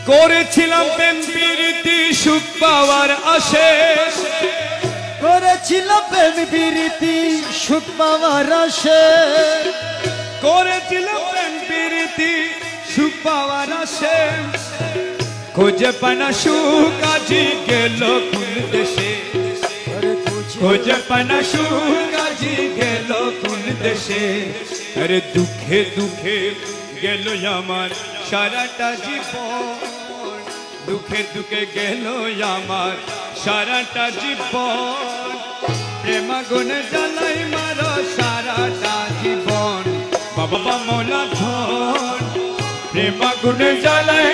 করেছিলাম প্রেম প্রীতি সুখ পাওয়ার আশে, করেছিলাম প্রেম প্রীতি সুখ পাওয়ার আশে, করেছিলাম প্রেম প্রীতি সুখ পাওয়ার আশে, খুঁজে পানা সুখ আজি গেল কোন দেশে, খুঁজে পানা সুখ আজি গেল কোন দেশে। আরে দুঃখে দুঃখে গেল আমার সারাটা জীবন, দুঃখে দুঃখে গেল আমার সারাটা জীবন, প্রেমাগুনে জ্বালাই মারো সারাটা জীবন, বাবা মৌলা ধন প্রেমাগুনে জ্বালাই